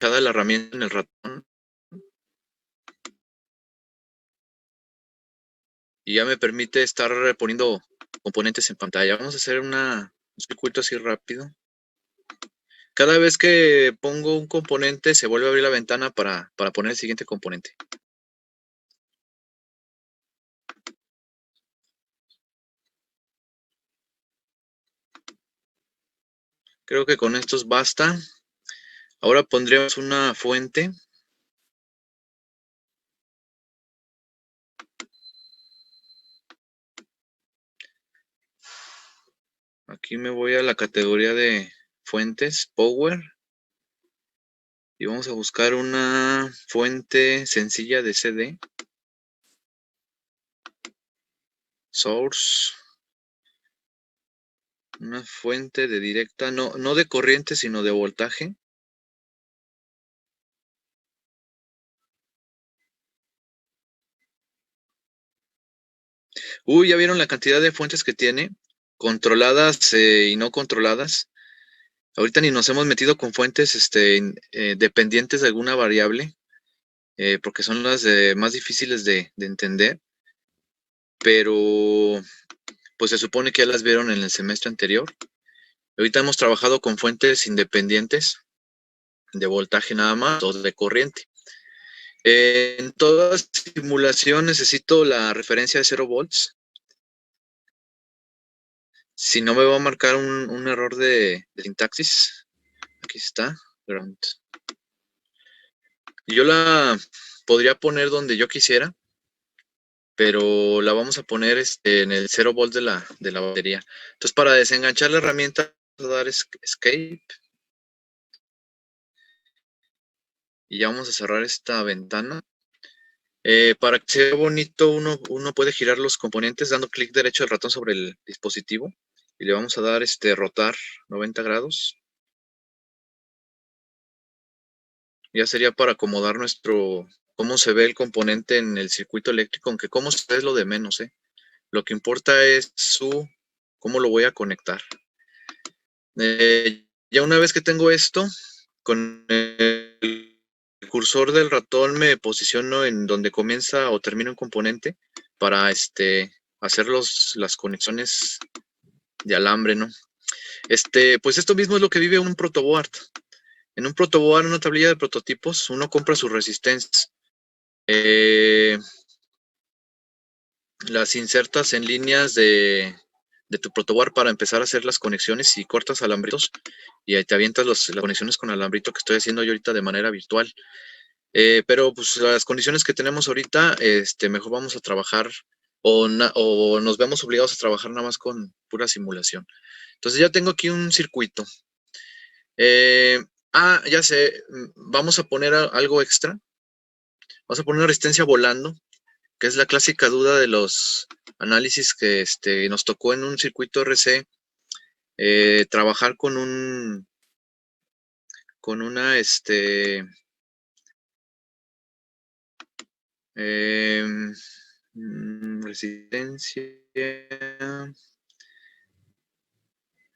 la herramienta en el ratón. Y ya me permite estar poniendo componentes en pantalla. Vamos a hacer un circuito así rápido. Cada vez que pongo un componente, se vuelve a abrir la ventana para poner el siguiente componente. Creo que con estos basta. Ahora pondremos una fuente. Aquí me voy a la categoría de fuentes, Power. Y vamos a buscar una fuente sencilla de CD. Source. Una fuente de directa, no de corriente, sino de voltaje. Uy, ¿ya vieron la cantidad de fuentes que tiene? Controladas y no controladas. Ahorita ni nos hemos metido con fuentes dependientes de alguna variable, porque son las más difíciles de entender. Pero, pues se supone que ya las vieron en el semestre anterior. Ahorita hemos trabajado con fuentes independientes, de voltaje nada más, o de corriente. En toda simulación necesito la referencia de 0 volts. Si no me va a marcar un error de sintaxis. Aquí está, ground. Yo la podría poner donde yo quisiera, pero la vamos a poner en el 0 volt de la batería. Entonces, para desenganchar la herramienta, vamos a dar escape. Y ya vamos a cerrar esta ventana. Para que sea bonito, uno puede girar los componentes dando clic derecho del ratón sobre el dispositivo. Y le vamos a dar rotar 90 grados. Ya sería para acomodar cómo se ve el componente en el circuito eléctrico, aunque cómo se ve es lo de menos, ¿eh? Lo que importa es cómo lo voy a conectar. Ya una vez que tengo esto, con el cursor del ratón me posiciono en donde comienza o termina un componente para hacer las conexiones de alambre, ¿no? Pues esto mismo es lo que vive un protoboard. En un protoboard, en una tablilla de prototipos, uno compra sus resistencias. Las insertas en líneas de tu protoboard para empezar a hacer las conexiones y cortas alambritos y ahí te avientas las conexiones con alambrito que estoy haciendo yo ahorita de manera virtual. Pero pues las condiciones que tenemos ahorita, mejor vamos a trabajar o nos vemos obligados a trabajar nada más con pura simulación. Entonces ya tengo aquí un circuito. Ya sé, vamos a poner algo extra. Vamos a poner una resistencia volando, que es la clásica duda de los análisis que nos tocó en un circuito RC, trabajar con una resistencia.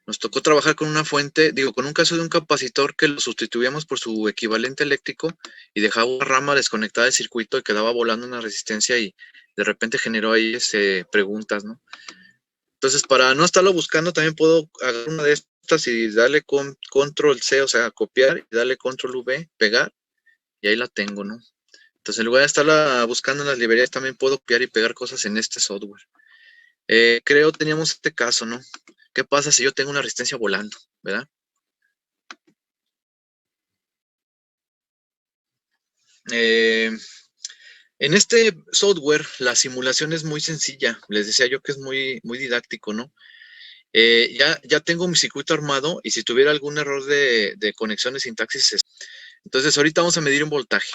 Nos tocó trabajar con una fuente, con un caso de un capacitor que lo sustituíamos por su equivalente eléctrico y dejaba una rama desconectada del circuito y quedaba volando una resistencia y de repente generó ahí preguntas, ¿no? Entonces, para no estarlo buscando, también puedo agarrar una de estas y darle con control C, o sea, copiar y darle control V, pegar, y ahí la tengo, ¿no? Entonces, en lugar de estarla buscando en las librerías, también puedo copiar y pegar cosas en este software. Creo teníamos este caso, ¿no? ¿Qué pasa si yo tengo una resistencia volando, verdad? En este software, la simulación es muy sencilla. Les decía yo que es muy, muy didáctico, ¿no? Ya tengo mi circuito armado y si tuviera algún error de conexión de sintaxis, entonces ahorita vamos a medir un voltaje.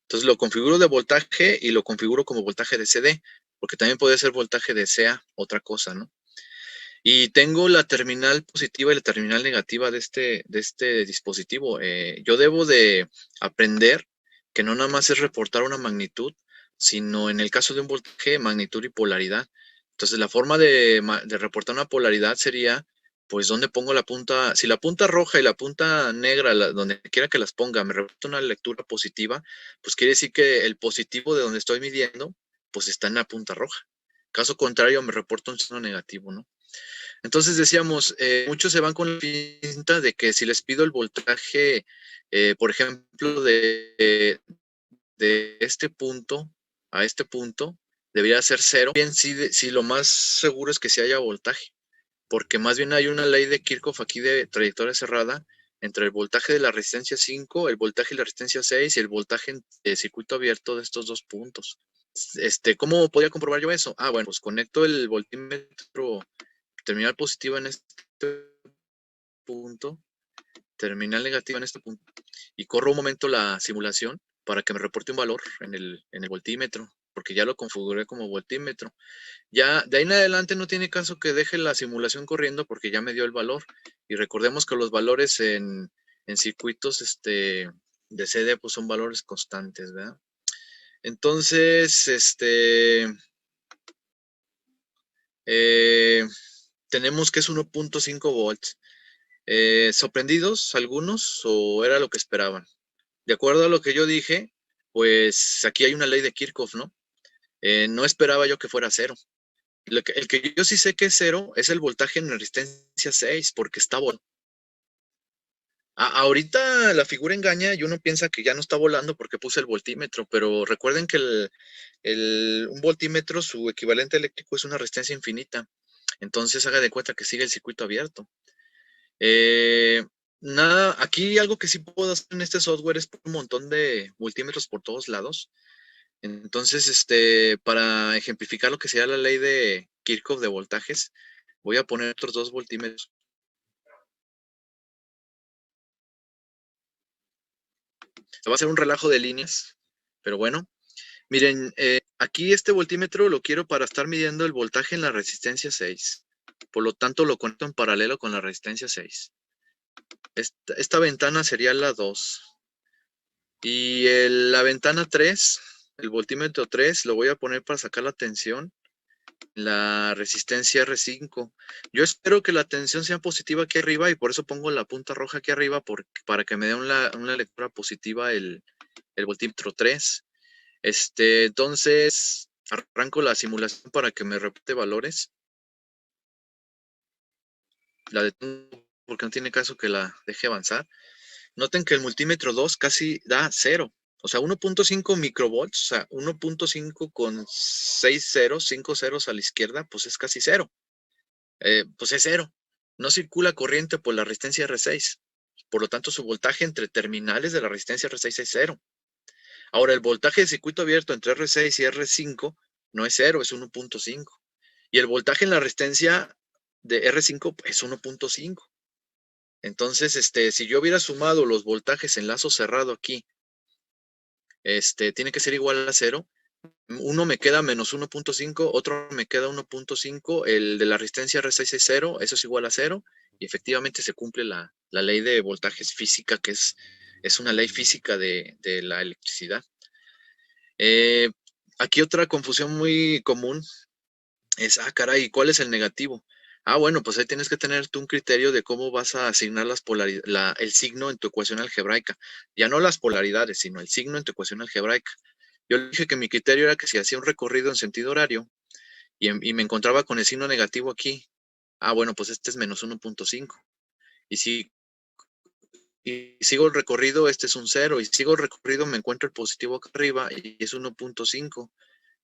Entonces lo configuro de voltaje y lo configuro como voltaje de CD, porque también puede ser voltaje de CA, otra cosa, ¿no? Y tengo la terminal positiva y la terminal negativa de este dispositivo. Yo debo de aprender que no nada más es reportar una magnitud, sino en el caso de un voltaje, magnitud y polaridad. Entonces la forma de reportar una polaridad sería pues ¿dónde pongo la punta? Si la punta roja y la punta negra, donde quiera que las ponga, me reporta una lectura positiva, pues quiere decir que el positivo de donde estoy midiendo, pues está en la punta roja. Caso contrario, me reporta un signo negativo, ¿no? Entonces decíamos, muchos se van con la pinta de que si les pido el voltaje, por ejemplo, de este punto a este punto, debería ser cero. Bien, si lo más seguro es que sí haya voltaje, porque más bien hay una ley de Kirchhoff aquí de trayectoria cerrada entre el voltaje de la resistencia 5, el voltaje de la resistencia 6 y el voltaje de circuito abierto de estos dos puntos. ¿Cómo podría comprobar yo eso? Ah, bueno, pues conecto el voltímetro terminal positiva en este punto, terminal negativa en este punto, y corro un momento la simulación para que me reporte un valor en el voltímetro, porque ya lo configuré como voltímetro. Ya de ahí en adelante no tiene caso que deje la simulación corriendo porque ya me dio el valor. Y recordemos que los valores en circuitos de CD pues son valores constantes, ¿verdad? Entonces, tenemos que es 1.5 volts. ¿Sorprendidos algunos o era lo que esperaban? De acuerdo a lo que yo dije, pues aquí hay una ley de Kirchhoff, ¿no? No esperaba yo que fuera cero. El que yo sí sé que es cero es el voltaje en resistencia 6, porque está volando. Ahorita la figura engaña y uno piensa que ya no está volando porque puse el voltímetro, pero recuerden que un voltímetro, su equivalente eléctrico es una resistencia infinita. Entonces haga de cuenta que sigue el circuito abierto. Eh, Nada, aquí algo que sí puedo hacer en este software es poner un montón de multímetros por todos lados. Entonces, para ejemplificar lo que sería la ley de Kirchhoff de voltajes, voy a poner otros dos voltímetros. Se va a hacer un relajo de líneas, pero bueno. Miren, aquí este voltímetro lo quiero para estar midiendo el voltaje en la resistencia 6. Por lo tanto, lo conecto en paralelo con la resistencia 6. Esta ventana sería la 2. Y la ventana 3, el voltímetro 3, lo voy a poner para sacar la tensión, la resistencia R5. Yo espero que la tensión sea positiva aquí arriba y por eso pongo la punta roja aquí arriba para que me dé una lectura positiva el voltímetro 3. Entonces, arranco la simulación para que me repite valores. La detengo porque no tiene caso que la deje avanzar. Noten que el multímetro 2 casi da 0. O sea, 1.5 microvolts, o sea, 1.5 con 6 ceros, 5 ceros a la izquierda, pues es casi 0. Pues es 0. No circula corriente por la resistencia R6. Por lo tanto, su voltaje entre terminales de la resistencia R6 es 0. Ahora, el voltaje de circuito abierto entre R6 y R5 no es 0, es 1.5. Y el voltaje en la resistencia de R5 es 1.5. Entonces, si yo hubiera sumado los voltajes en lazo cerrado aquí, tiene que ser igual a 0. Uno me queda menos 1.5, otro me queda 1.5, el de la resistencia R6 es 0, eso es igual a 0, y efectivamente se cumple la ley de voltajes física, que es una ley física de la electricidad. Aquí otra confusión muy común es, caray, ¿cuál es el negativo? Bueno, pues ahí tienes que tener tú un criterio de cómo vas a asignar el signo en tu ecuación algebraica. Ya no las polaridades, sino el signo en tu ecuación algebraica. Yo le dije que mi criterio era que si hacía un recorrido en sentido horario y me encontraba con el signo negativo aquí, bueno, pues este es menos 1.5. Y sigo el recorrido, este es un 0. Y sigo el recorrido, me encuentro el positivo acá arriba y es 1.5.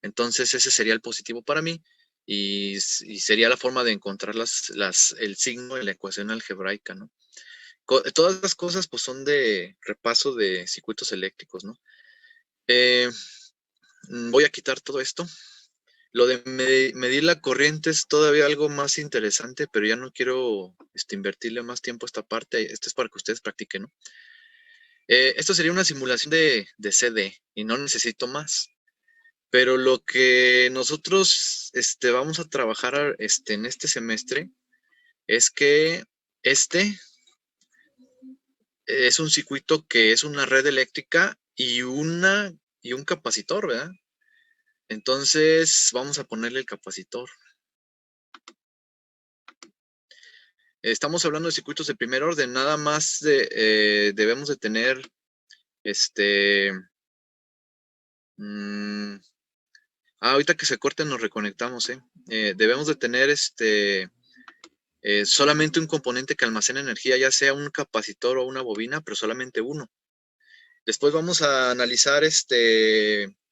Entonces ese sería el positivo para mí y sería la forma de encontrar el signo en la ecuación algebraica, ¿no? Todas las cosas pues son de repaso de circuitos eléctricos, ¿no? Voy a quitar todo esto. Lo de medir la corriente es todavía algo más interesante, pero ya no quiero invertirle más tiempo a esta parte. Esto es para que ustedes practiquen, ¿no? Esto sería una simulación de CD y no necesito más. Pero lo que nosotros vamos a trabajar en este semestre es que este es un circuito que es una red eléctrica y un capacitor, ¿verdad? Entonces vamos a ponerle el capacitor. Estamos hablando de circuitos de primer orden, nada más debemos de tener, ahorita que se corten nos reconectamos, debemos de tener, solamente un componente que almacena energía, ya sea un capacitor o una bobina, pero solamente uno. Después vamos a analizar,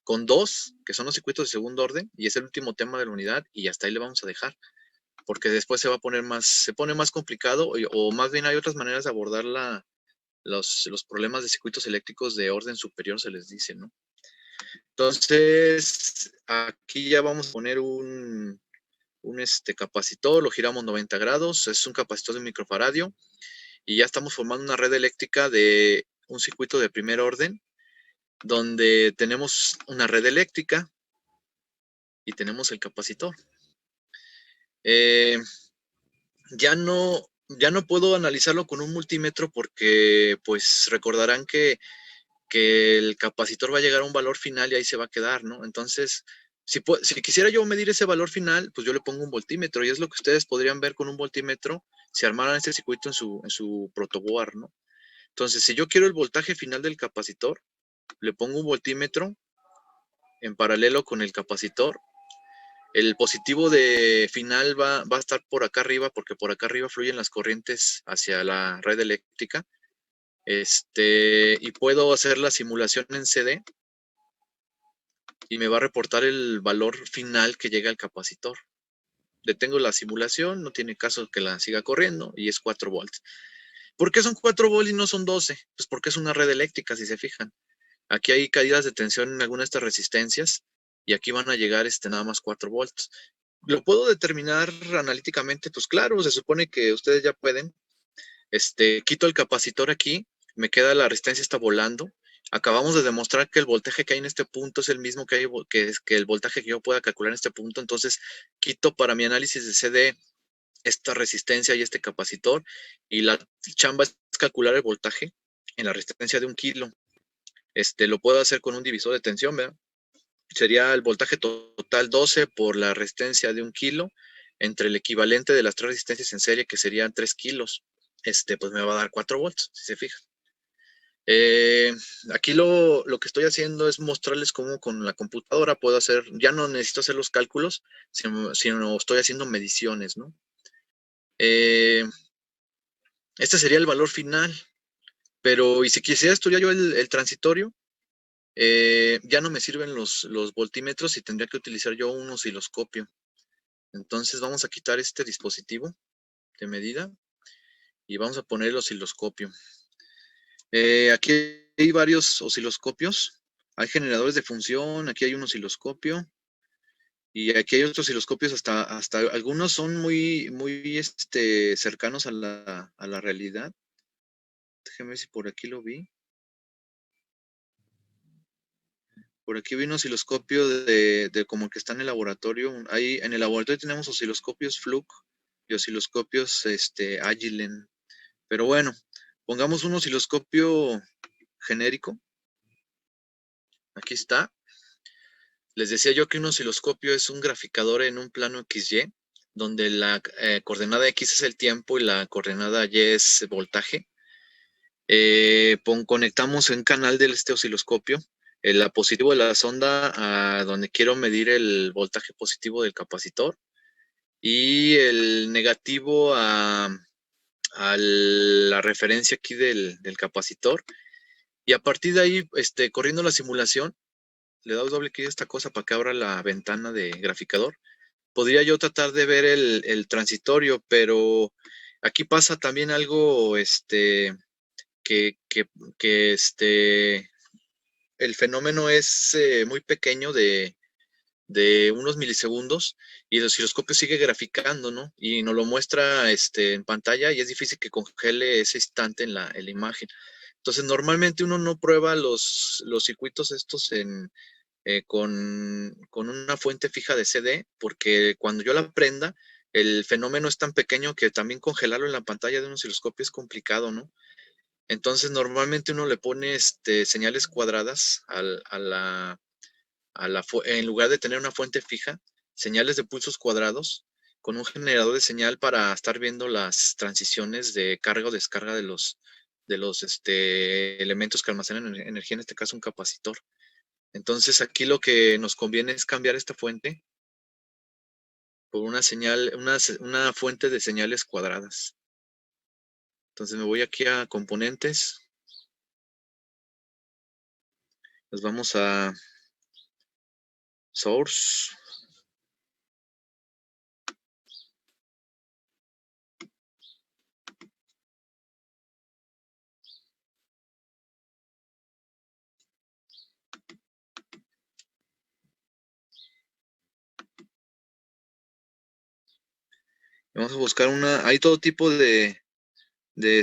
con dos, que son los circuitos de segundo orden, y es el último tema de la unidad, y hasta ahí le vamos a dejar, porque después se pone más complicado, o más bien hay otras maneras de abordar los problemas de circuitos eléctricos de orden superior, se les dice, ¿no? Entonces, aquí ya vamos a poner un capacitor, lo giramos 90 grados, es un capacitor de microfaradio, y ya estamos formando una red eléctrica de un circuito de primer orden, donde tenemos una red eléctrica y tenemos el capacitor. Ya no puedo analizarlo con un multímetro porque, pues, recordarán que el capacitor va a llegar a un valor final y ahí se va a quedar, ¿no? Entonces, si quisiera yo medir ese valor final, pues yo le pongo un voltímetro, y es lo que ustedes podrían ver con un voltímetro si armaran este circuito en su protoboard, ¿no? Entonces, si yo quiero el voltaje final del capacitor, le pongo un voltímetro en paralelo con el capacitor. El positivo de final va a estar por acá arriba, porque por acá arriba fluyen las corrientes hacia la red eléctrica. Y puedo hacer la simulación en CD y me va a reportar el valor final que llega al capacitor. Detengo la simulación, no tiene caso que la siga corriendo, y es 4 volts. ¿Por qué son 4 volts y no son 12? Pues porque es una red eléctrica, si se fijan. Aquí hay caídas de tensión en algunas de estas resistencias, y aquí van a llegar nada más 4 volts. ¿Lo puedo determinar analíticamente? Pues claro, se supone que ustedes ya pueden. Quito el capacitor aquí, me queda la resistencia, está volando. Acabamos de demostrar que el voltaje que hay en este punto es el mismo que el voltaje que yo pueda calcular en este punto. Entonces, quito para mi análisis de CD esta resistencia y este capacitor, y la chamba es calcular el voltaje en la resistencia de 1 kilo. Lo puedo hacer con un divisor de tensión, ¿verdad? Sería el voltaje total 12 por la resistencia de 1 kilo, entre el equivalente de las 3 resistencias en serie, que serían 3 kilos. Pues me va a dar 4 volts, si se fijan. Aquí lo que estoy haciendo es mostrarles cómo con la computadora puedo hacer, ya no necesito hacer los cálculos, sino estoy haciendo mediciones, ¿no? Este sería el valor final, pero, y si quisiera estudiar yo el transitorio, ya no me sirven los voltímetros y tendría que utilizar yo un osciloscopio. Entonces vamos a quitar este dispositivo de medida y vamos a poner el osciloscopio. Aquí hay varios osciloscopios. Hay generadores de función, aquí hay un osciloscopio, y aquí hay otros osciloscopios, hasta algunos son muy cercanos a la realidad. Déjenme ver si por aquí lo vi. Por aquí vi un osciloscopio de como que está en el laboratorio. Ahí en el laboratorio tenemos osciloscopios Fluke y osciloscopios Agilent. Pero bueno, pongamos un osciloscopio genérico. Aquí está. Les decía yo que un osciloscopio es un graficador en un plano XY, donde la coordenada X es el tiempo y la coordenada Y es voltaje. Conectamos un canal de este osciloscopio, el positivo de la sonda a donde quiero medir el voltaje positivo del capacitor, y el negativo a la referencia aquí del capacitor. Y a partir de ahí, corriendo la simulación, le doy doble clic a esta cosa para que abra la ventana de graficador. Podría yo tratar de ver el transitorio, pero aquí pasa también algo, que el fenómeno es muy pequeño, de unos milisegundos, y el osciloscopio sigue graficando, ¿no? Y nos lo muestra en pantalla, y es difícil que congele ese instante en la imagen. Entonces, normalmente uno no prueba los circuitos estos con una fuente fija de CD, porque cuando yo la prenda, el fenómeno es tan pequeño que también congelarlo en la pantalla de un osciloscopio es complicado, ¿no? Entonces, normalmente uno le pone señales cuadradas en lugar de tener una fuente fija, señales de pulsos cuadrados, con un generador de señal para estar viendo las transiciones de carga o descarga de los elementos que almacenan energía, en este caso un capacitor. Entonces aquí lo que nos conviene es cambiar esta fuente por una señal, una fuente de señales cuadradas. Entonces me voy aquí a componentes. Nos vamos a source. Vamos a buscar una, hay todo tipo de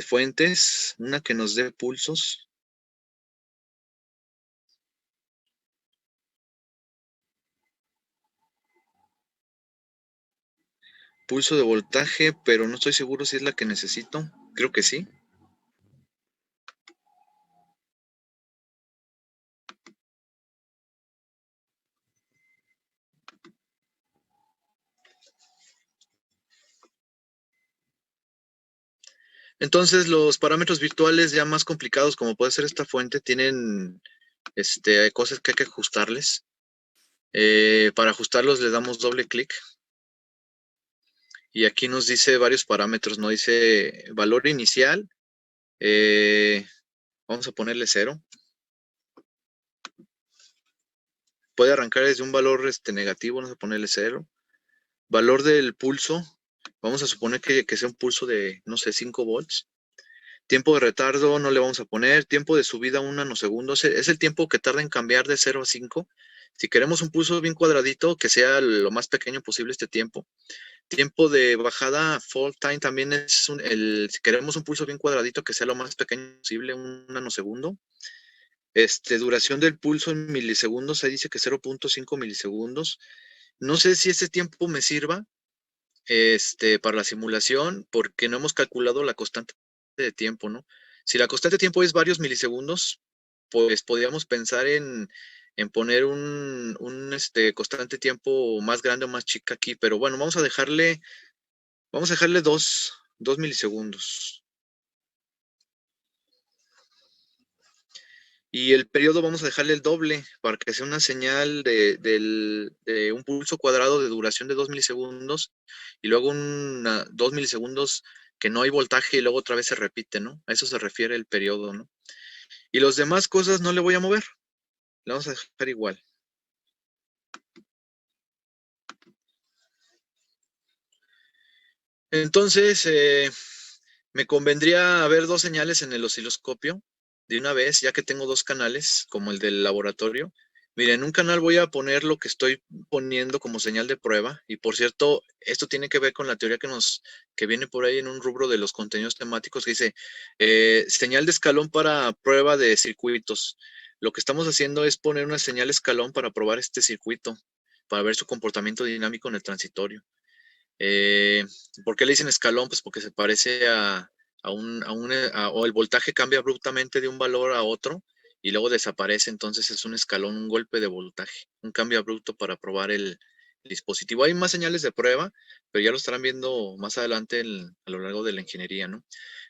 fuentes, una que nos dé pulsos. Pulso de voltaje, pero no estoy seguro si es la que necesito. Creo que sí. Entonces los parámetros virtuales ya más complicados, como puede ser esta fuente, tienen cosas que hay que ajustarles. Para ajustarlos le damos doble clic. Y aquí nos dice varios parámetros, ¿no? Dice valor inicial. Vamos a ponerle 0. Puede arrancar desde un valor negativo, vamos a ponerle 0. Valor del pulso, vamos a suponer que sea un pulso de, no sé, 5 volts. Tiempo de retardo no le vamos a poner. Tiempo de subida 1 nanosegundos. Es el tiempo que tarda en cambiar de 0 a 5. Si queremos un pulso bien cuadradito, que sea lo más pequeño posible este tiempo. Tiempo de bajada, fall time, también es si queremos un pulso bien cuadradito, que sea lo más pequeño posible, 1 nanosegundo. Duración del pulso en milisegundos, ahí dice que 0.5 milisegundos. No sé si ese tiempo me sirva para la simulación, porque no hemos calculado la constante de tiempo, ¿no? Si la constante de tiempo es varios milisegundos, pues podríamos pensar en poner un constante de tiempo más grande o más chica aquí, pero bueno, vamos a dejarle 2 milisegundos. Y el periodo vamos a dejarle el doble para que sea una señal de un pulso cuadrado de duración de 2 milisegundos y luego 2 milisegundos que no hay voltaje y luego otra vez se repite, ¿no? A eso se refiere el periodo, ¿no? Y las demás cosas no le voy a mover, le vamos a dejar igual. Entonces, me convendría ver 2 señales en el osciloscopio de una vez, ya que tengo 2 canales, como el del laboratorio. Miren, en un canal voy a poner lo que estoy poniendo como señal de prueba. Y por cierto, esto tiene que ver con la teoría que viene por ahí en un rubro de los contenidos temáticos que dice señal de escalón para prueba de circuitos. Lo que estamos haciendo es poner una señal escalón para probar este circuito, para ver su comportamiento dinámico en el transitorio. ¿Por qué le dicen escalón? Pues porque se parece o el voltaje cambia abruptamente de un valor a otro y luego desaparece, entonces es un escalón, un golpe de voltaje, un cambio abrupto para probar el dispositivo. Hay más señales de prueba, pero ya lo estarán viendo más adelante a lo largo de la ingeniería, ¿no?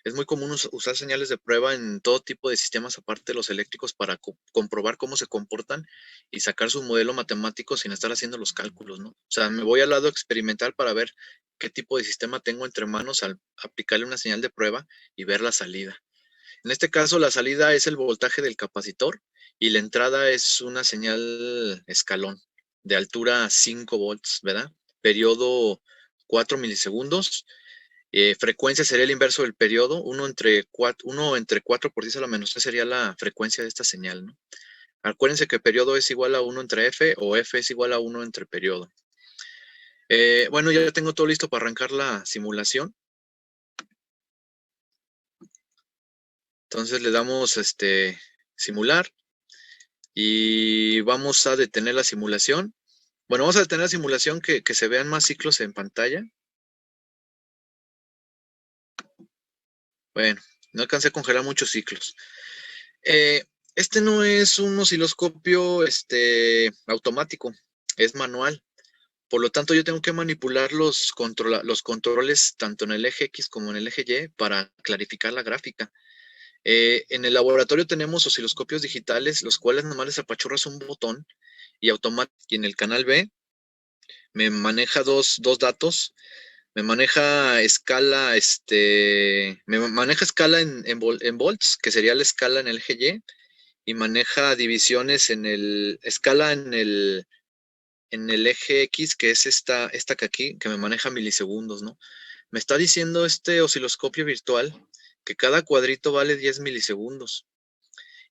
Es muy común usar señales de prueba en todo tipo de sistemas, aparte de los eléctricos, para comprobar cómo se comportan y sacar su modelo matemático sin estar haciendo los cálculos, ¿no? O sea, me voy al lado experimental para ver qué tipo de sistema tengo entre manos al aplicarle una señal de prueba y ver la salida. En este caso, la salida es el voltaje del capacitor y la entrada es una señal escalón de altura 5 volts, ¿verdad? Periodo 4 milisegundos. Frecuencia sería el inverso del periodo. 1 entre 4 por 10 a la menos 3 sería la frecuencia de esta señal, ¿no? Acuérdense que periodo es igual a 1 entre F o F es igual a 1 entre periodo. Bueno, ya tengo todo listo para arrancar la simulación. Entonces le damos simular y vamos a detener la simulación. Bueno, vamos a detener la simulación que se vean más ciclos en pantalla. Bueno, no alcancé a congelar muchos ciclos. Este no es un osciloscopio automático, es manual. Por lo tanto, yo tengo que manipular los controles tanto en el eje X como en el eje Y para clarificar la gráfica. En el laboratorio tenemos osciloscopios digitales, los cuales nomás les apachurras un botón y automáticamente. Y en el canal B me maneja dos datos. Me maneja escala, me maneja escala en volts, que sería la escala en el eje Y, y maneja divisiones en el, escala en el eje X, que es esta que aquí, que me maneja milisegundos, ¿no? Me está diciendo este osciloscopio virtual que cada cuadrito vale 10 milisegundos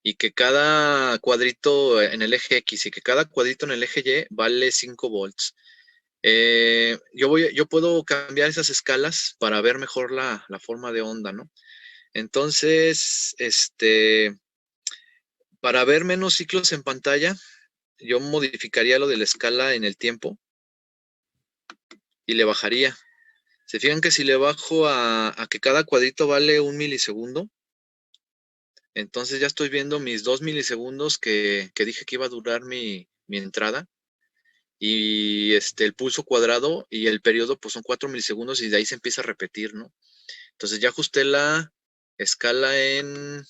y que cada cuadrito en el eje X y que cada cuadrito en el eje Y vale 5 volts. Yo puedo cambiar esas escalas para ver mejor la forma de onda, ¿no? Entonces, para ver menos ciclos en pantalla, yo modificaría lo de la escala en el tiempo y le bajaría. Se fijan que si le bajo a que cada cuadrito vale 1 milisegundo, entonces ya estoy viendo mis 2 milisegundos que dije que iba a durar mi entrada. Y el pulso cuadrado y el periodo pues son 4 milisegundos y de ahí se empieza a repetir, ¿no? Entonces ya ajusté la escala en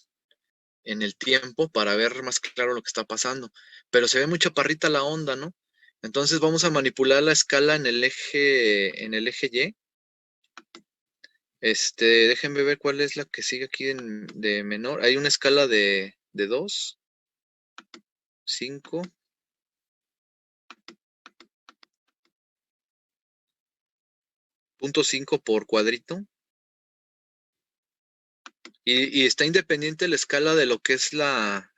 el tiempo para ver más claro lo que está pasando. Pero se ve muy chaparrita la onda, ¿no? Entonces vamos a manipular la escala en el eje Y. Déjenme ver cuál es la que sigue aquí de menor. Hay una escala de 2, 5, 0.5 por cuadrito. Y está independiente la escala de lo que es la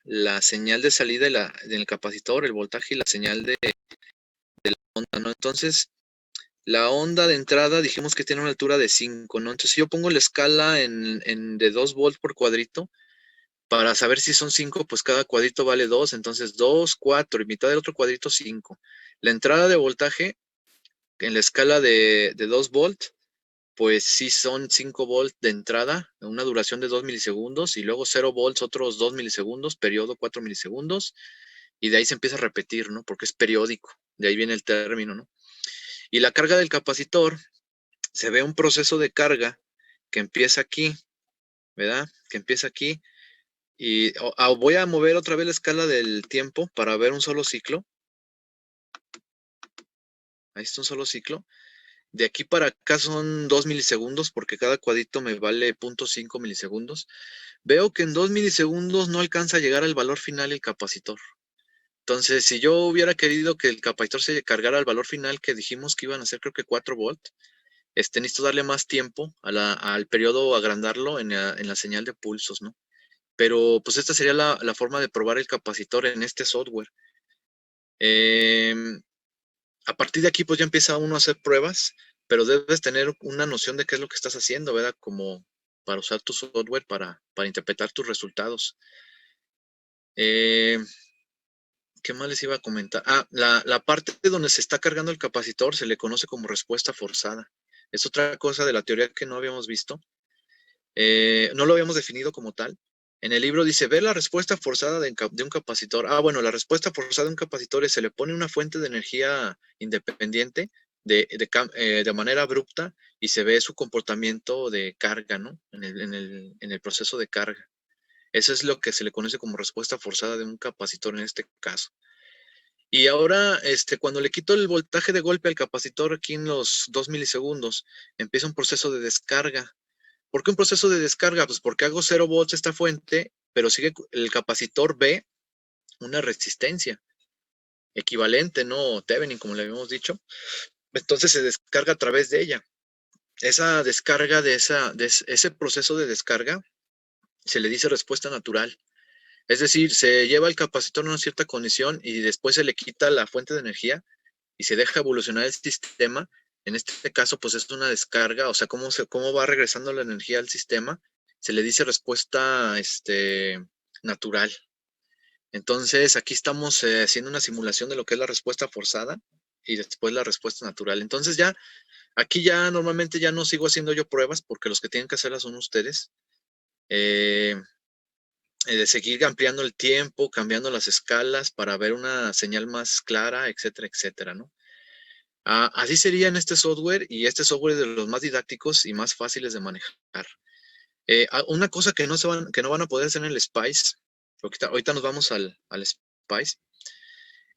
señal de salida del capacitor, el voltaje y la señal de la onda, ¿no? Entonces, la onda de entrada dijimos que tiene una altura de 5, ¿no? Entonces, si yo pongo la escala de 2 volts por cuadrito, para saber si son 5, pues cada cuadrito vale 2, entonces 2, 4 y mitad del otro cuadrito 5. La entrada de voltaje en la escala de 2 volts, pues sí son 5 volts de entrada, una duración de 2 milisegundos, y luego 0 volts, otros 2 milisegundos, periodo 4 milisegundos, y de ahí se empieza a repetir, ¿no? Porque es periódico, de ahí viene el término, ¿no? Y la carga del capacitor, se ve un proceso de carga que empieza aquí, ¿verdad? Que empieza aquí, y voy a mover otra vez la escala del tiempo para ver un solo ciclo. Ahí está un solo ciclo. De aquí para acá son 2 milisegundos porque cada cuadrito me vale 0.5 milisegundos. Veo que en 2 milisegundos no alcanza a llegar al valor final el capacitor. Entonces, si yo hubiera querido que el capacitor se cargara al valor final que dijimos que iban a ser creo que 4 volts, necesito darle más tiempo al periodo, agrandarlo en la señal de pulsos, ¿no? Pero pues esta sería la forma de probar el capacitor en este software. A partir de aquí pues ya empieza uno a hacer pruebas, pero debes tener una noción de qué es lo que estás haciendo, ¿verdad? Como para usar tu software para interpretar tus resultados. ¿Qué más les iba a comentar? La parte donde se está cargando el capacitor se le conoce como respuesta forzada. Es otra cosa de la teoría que no habíamos visto. No lo habíamos definido como tal. En el libro dice, ver la respuesta forzada de un capacitor. Bueno, la respuesta forzada de un capacitor es se le pone una fuente de energía independiente de manera abrupta y se ve su comportamiento de carga, ¿no? En el proceso de carga. Eso es lo que se le conoce como respuesta forzada de un capacitor en este caso. Y ahora, cuando le quito el voltaje de golpe al capacitor aquí en los 2 milisegundos, empieza un proceso de descarga. ¿Por qué un proceso de descarga? Pues porque hago 0 volts esta fuente, pero sigue el capacitor B una resistencia equivalente, ¿no? Thevenin, como le habíamos dicho. Entonces se descarga a través de ella. Esa descarga ese proceso de descarga se le dice respuesta natural. Es decir, se lleva el capacitor en una cierta condición y después se le quita la fuente de energía y se deja evolucionar el sistema. En este caso, pues es una descarga, o sea, cómo va regresando la energía al sistema, se le dice respuesta natural. Entonces, aquí estamos haciendo una simulación de lo que es la respuesta forzada y después la respuesta natural. Entonces, aquí ya normalmente ya no sigo haciendo yo pruebas porque los que tienen que hacerlas son ustedes. De seguir ampliando el tiempo, cambiando las escalas para ver una señal más clara, etcétera, etcétera, ¿no? Así sería en este software, y este software es de los más didácticos y más fáciles de manejar. Una cosa que no van a poder hacer en el SPICE, ahorita nos vamos al SPICE,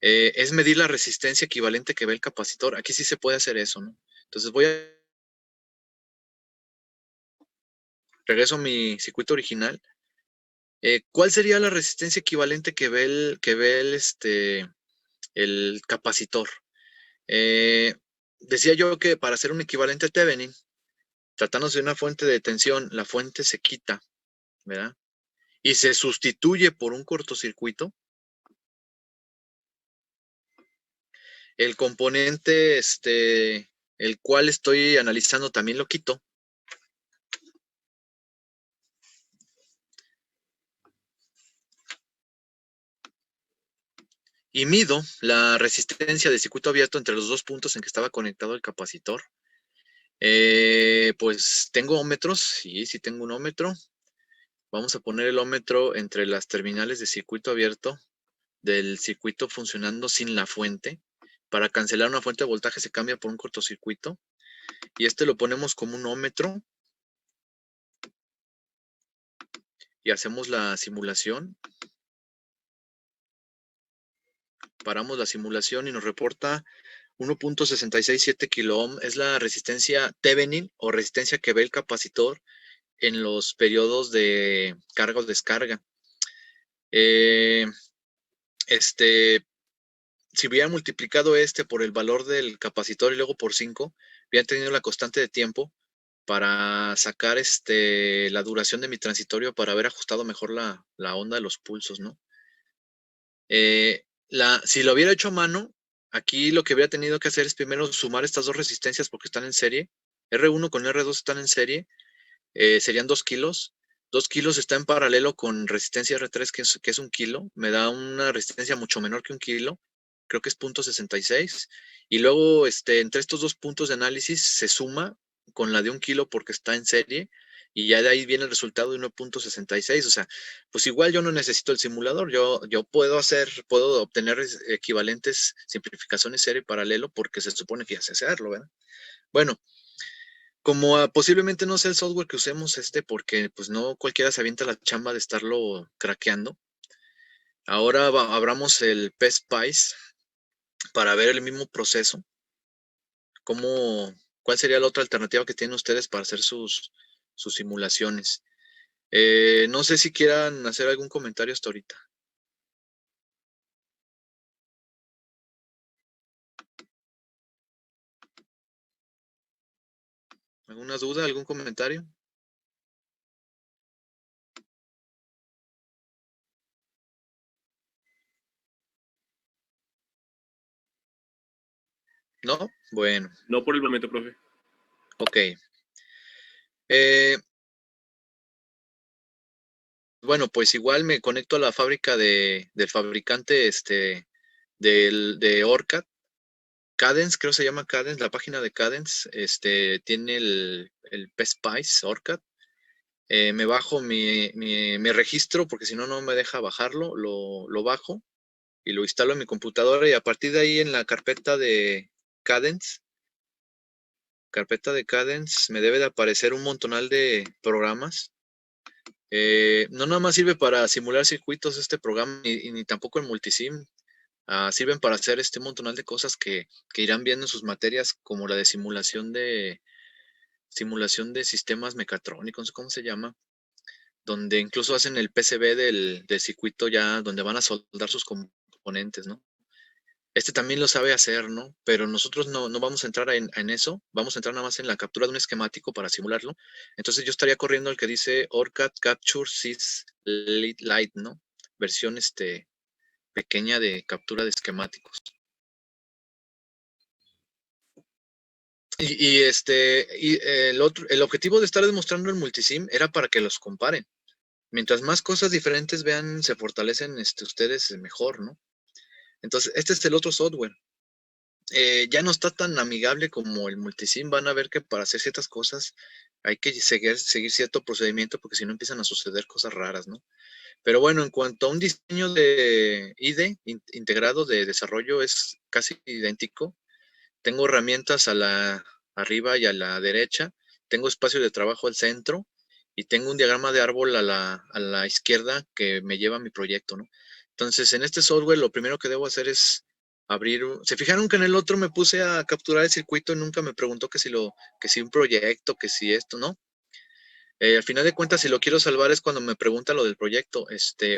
es medir la resistencia equivalente que ve el capacitor. Aquí sí se puede hacer eso, ¿no? Entonces regreso a mi circuito original. ¿Cuál sería la resistencia equivalente que ve el capacitor? Decía yo que para hacer un equivalente Thevenin, tratándose de una fuente de tensión, la fuente se quita, ¿verdad? Y se sustituye por un cortocircuito. El componente, el cual estoy analizando, también lo quito. Y mido la resistencia de circuito abierto entre los dos puntos en que estaba conectado el capacitor. Pues tengo ómetros, sí tengo un ómetro. Vamos a poner el ómetro entre las terminales de circuito abierto del circuito funcionando sin la fuente. Para cancelar una fuente de voltaje se cambia por un cortocircuito. Y lo ponemos como un ómetro. Y hacemos la simulación. Paramos la simulación y nos reporta 1.667 kilo ohm. Es la resistencia Thevenin o resistencia que ve el capacitor en los periodos de carga o descarga. Si hubiera multiplicado por el valor del capacitor y luego por 5, hubiera tenido la constante de tiempo para sacar la duración de mi transitorio, para haber ajustado mejor la onda de los pulsos, ¿no? Si lo hubiera hecho a mano, aquí lo que hubiera tenido que hacer es primero sumar estas dos resistencias porque están en serie. R1 con R2 están en serie. Serían 2 kilos. 2 kilos está en paralelo con resistencia R3, que es 1 kilo. Me da una resistencia mucho menor que 1 kilo. Creo que es 0.66. Y luego, entre estos dos puntos de análisis, se suma con la de 1 kilo porque está en serie. Y ya de ahí viene el resultado de 1.66. O sea, pues igual yo no necesito el simulador. Yo puedo obtener equivalentes simplificaciones serie y paralelo porque se supone que ya sé hacerlo, ¿verdad? Bueno, como posiblemente no sea el software que usemos porque pues no cualquiera se avienta la chamba de estarlo craqueando. Ahora abramos el PSPICE para ver el mismo proceso. ¿Cuál sería la otra alternativa que tienen ustedes para hacer sus simulaciones? No sé si quieran hacer algún comentario hasta ahorita. ¿Alguna duda, algún comentario? ¿No? Bueno. No por el momento, profe. Ok. Bueno, pues igual me conecto a la fábrica del fabricante de ORCAD. Cadence, creo que se llama Cadence, la página de Cadence, tiene el PSPICE ORCAD. Me bajo mi registro, porque si no, no me deja bajarlo. Lo bajo y lo instalo en mi computadora, y a partir de ahí en la carpeta de Cadence, me debe de aparecer un montonal de programas. No nada más sirve para simular circuitos este programa, y ni tampoco el multisim. Sirven para hacer montonal de cosas que irán viendo en sus materias, como la de simulación de sistemas mecatrónicos, no sé cómo se llama, donde incluso hacen el PCB del circuito, ya donde van a soldar sus componentes, ¿no? También lo sabe hacer, ¿no? Pero nosotros no vamos a entrar en eso, vamos a entrar nada más en la captura de un esquemático para simularlo. Entonces yo estaría corriendo el que dice ORCAD Capture Sys Lite, ¿no? Versión pequeña de captura de esquemáticos. El objetivo de estar demostrando el multisim era para que los comparen. Mientras más cosas diferentes vean, se fortalecen ustedes mejor, ¿no? Entonces, este es el otro software. Ya no está tan amigable como el multisim. Van a ver que para hacer ciertas cosas hay que seguir cierto procedimiento, porque si no empiezan a suceder cosas raras, ¿no? Pero bueno, en cuanto a un diseño de IDE, integrado de desarrollo, es casi idéntico. tengo herramientas arriba y a la derecha, tengo espacio de trabajo al centro y tengo un diagrama de árbol a la izquierda que me lleva a mi proyecto, ¿no? Entonces, en este software lo primero que debo hacer es abrir, se fijaron que en el otro me puse a capturar el circuito y nunca me preguntó que si un proyecto, que si esto, ¿no? Al final de cuentas, si lo quiero salvar es cuando me pregunta lo del proyecto,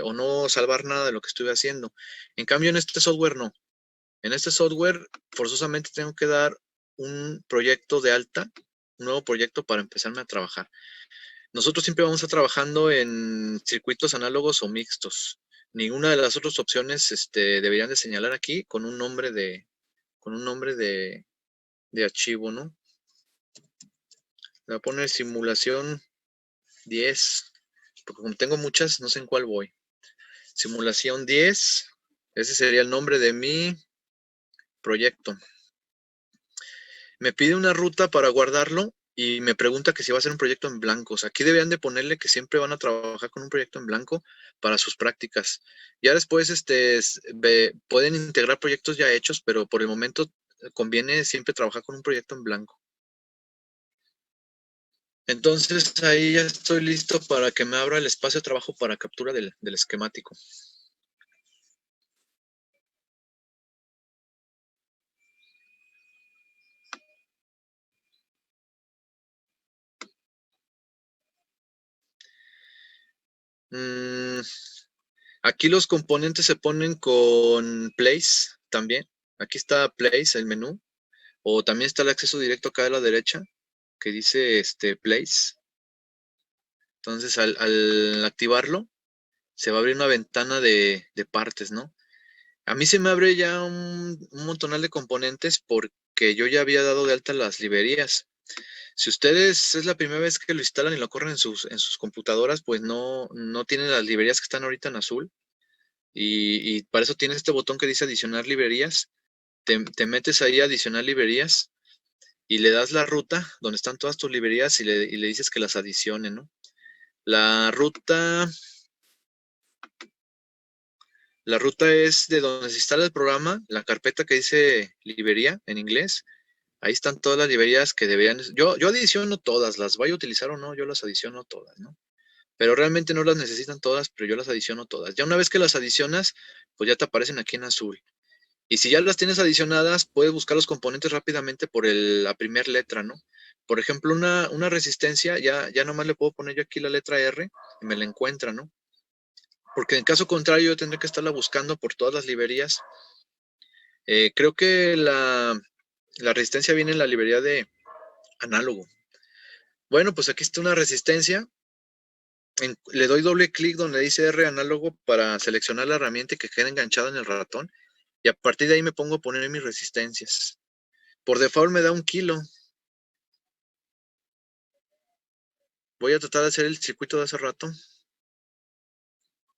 o no salvar nada de lo que estuve haciendo. En cambio, en este software no. En este software, forzosamente tengo que dar un proyecto de alta, un nuevo proyecto para empezarme a trabajar. Nosotros siempre vamos a estar trabajando en circuitos análogos o mixtos. Ninguna de las otras opciones deberían de señalar aquí con un nombre de archivo, ¿no? Le voy a poner simulación 10, porque como tengo muchas, no sé en cuál voy. Simulación 10, ese sería el nombre de mi proyecto. Me pide una ruta para guardarlo y me pregunta que si va a ser un proyecto en blancos. Aquí deberían de ponerle que siempre van a trabajar con un proyecto en blanco para sus prácticas. Ya después pueden integrar proyectos ya hechos, pero por el momento conviene siempre trabajar con un proyecto en blanco. Entonces ahí ya estoy listo para que me abra el espacio de trabajo para captura del esquemático. Aquí los componentes se ponen con place también. Aquí está place, el menú. O también está el acceso directo acá a la derecha, que dice place. Entonces, al activarlo, se va a abrir una ventana de partes, ¿no? A mí se me abre ya un montonal de componentes porque yo ya había dado de alta las librerías. Si ustedes es la primera vez que lo instalan y lo corren en sus computadoras, pues no tienen las librerías que están ahorita en azul. Y para eso tienes este botón que dice adicionar librerías. Te metes ahí a adicionar librerías y le das la ruta donde están todas tus librerías y le dices que las adicione, ¿no? La ruta, la ruta es de donde se instala el programa, la carpeta que dice librería en inglés. Ahí están todas las librerías que deberían. Yo adiciono todas, las vaya a utilizar o no, yo las adiciono todas, ¿no? Pero realmente no las necesitan todas, pero yo las adiciono todas. Ya una vez que las adicionas, pues ya te aparecen aquí en azul. Y si ya las tienes adicionadas, puedes buscar los componentes rápidamente por la primera letra, ¿no? Por ejemplo, una resistencia, ya nomás le puedo poner yo aquí la letra R y me la encuentra, ¿no? Porque en caso contrario yo tendré que estarla buscando por todas las librerías. Creo que la resistencia viene en la librería de análogo. Bueno, pues aquí está una resistencia. Le doy doble clic donde dice R análogo para seleccionar la herramienta que queda enganchada en el ratón. Y a partir de ahí me pongo a poner mis resistencias. Por default me da 1 kilo. Voy a tratar de hacer el circuito de hace rato.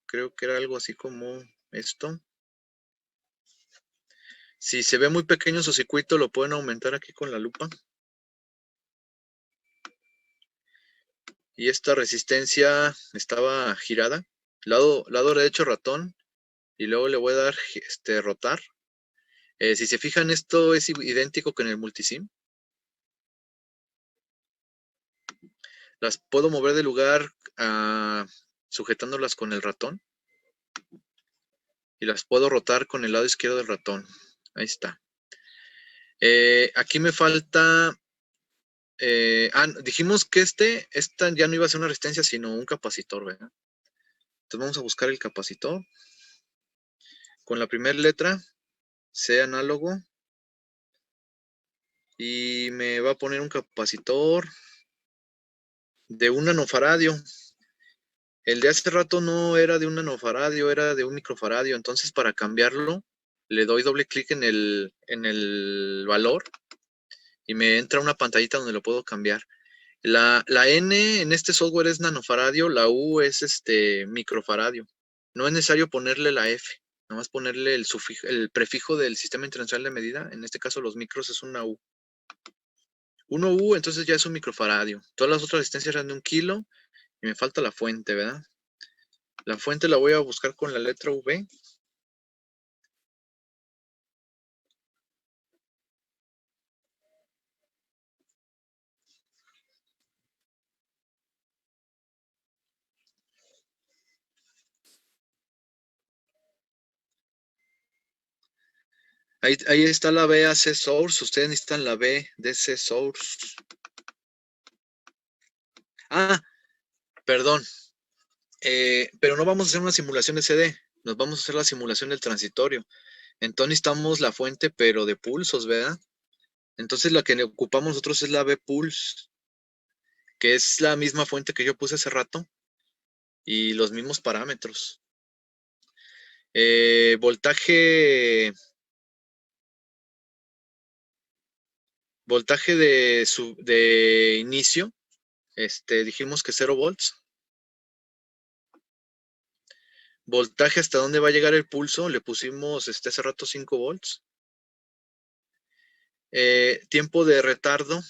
Creo que era algo así como esto. Si se ve muy pequeño su circuito, lo pueden aumentar aquí con la lupa. Y esta resistencia estaba girada. Lado derecho ratón. Y luego le voy a dar rotar. Si se fijan, esto es idéntico que en el multisim. Las puedo mover de lugar sujetándolas con el ratón. Y las puedo rotar con el lado izquierdo del ratón. Ahí está. Aquí me falta... dijimos que esta ya no iba a ser una resistencia, sino un capacitor, ¿verdad? Entonces vamos a buscar el capacitor. Con la primera letra, C análogo. Y me va a poner un capacitor de 1 nanofaradio. El de hace rato no era de 1 nanofaradio, era de 1 microfaradio. Entonces, para cambiarlo, le doy doble clic en el valor y me entra una pantallita donde lo puedo cambiar. La N en este software es nanofaradio, la U es microfaradio. No es necesario ponerle la F, nomás ponerle el prefijo del Sistema Internacional de Medida. En este caso, los micros es una U. 1 U, entonces ya es un microfaradio. Todas las otras resistencias eran de 1 kilo y me falta la fuente, ¿verdad? La fuente la voy a buscar con la letra V. Ahí está la VAC source. Ustedes necesitan la VDC source. Ah, perdón. Pero no vamos a hacer una simulación de CD. Nos vamos a hacer la simulación del transitorio. Entonces necesitamos la fuente, pero de pulsos, ¿verdad? Entonces la que ocupamos nosotros es la V-Pulse, que es la misma fuente que yo puse hace rato y los mismos parámetros. Voltaje de inicio, dijimos que 0 volts. Voltaje hasta dónde va a llegar el pulso, le pusimos hace rato 5 volts. Tiempo de retardo,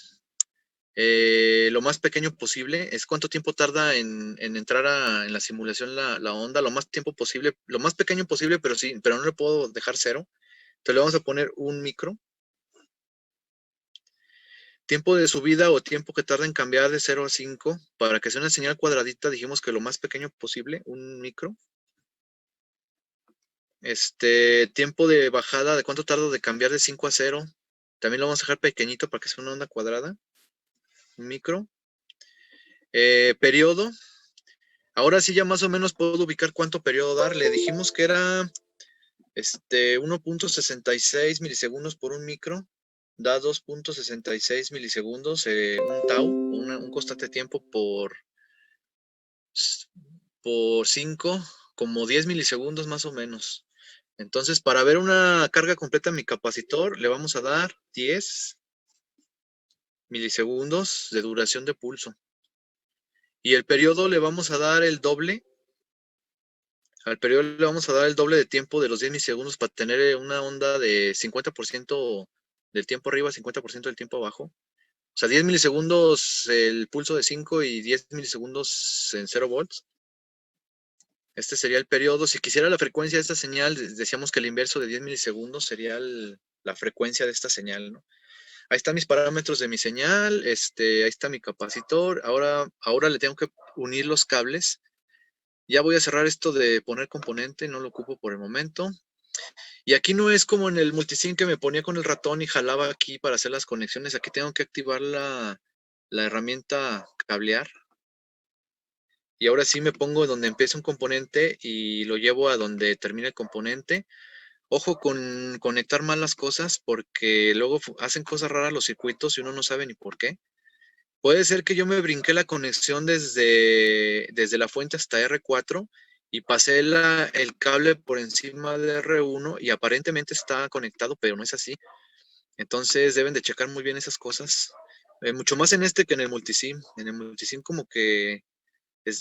lo más pequeño posible. Es cuánto tiempo tarda en entrar en la simulación la onda, lo más tiempo posible, lo más pequeño posible, pero sí, pero no le puedo dejar 0. Entonces le vamos a poner 1 micro. Tiempo de subida o tiempo que tarda en cambiar de 0 a 5, para que sea una señal cuadradita, dijimos que lo más pequeño posible, 1 micro. Tiempo de bajada, de cuánto tardo de cambiar de 5 a 0, también lo vamos a dejar pequeñito para que sea una onda cuadrada, 1 micro. Periodo, ahora sí ya más o menos puedo ubicar cuánto periodo darle. Dijimos que era 1.66 milisegundos por 1 micro, da 2.66 milisegundos, un tau, un constante de tiempo por 5, como 10 milisegundos más o menos. Entonces, para ver una carga completa en mi capacitor, le vamos a dar 10 milisegundos de duración de pulso. Y el periodo le vamos a dar el doble. Al periodo le vamos a dar el doble de tiempo de los 10 milisegundos para tener una onda de 50% del tiempo arriba, 50% del tiempo abajo. O sea, 10 milisegundos el pulso de 5 y 10 milisegundos en 0 volts. Este sería el periodo. Si quisiera la frecuencia de esta señal, decíamos que el inverso de 10 milisegundos sería la frecuencia de esta señal, ¿no? Ahí están mis parámetros de mi señal, ahí está mi capacitor. Ahora le tengo que unir los cables. Ya voy a cerrar esto de poner componente, no lo ocupo por el momento. Y aquí no es como en el multisim que me ponía con el ratón y jalaba aquí para hacer las conexiones. Aquí tengo que activar la herramienta cablear. Y ahora sí me pongo donde empieza un componente y lo llevo a donde termina el componente. Ojo con conectar mal las cosas porque luego hacen cosas raras los circuitos y uno no sabe ni por qué. Puede ser que yo me brinqué la conexión desde la fuente hasta R4 y pasé el cable por encima de R1 y aparentemente está conectado, pero no es así. Entonces deben de checar muy bien esas cosas. Mucho más en que en el multisim. En el multisim como que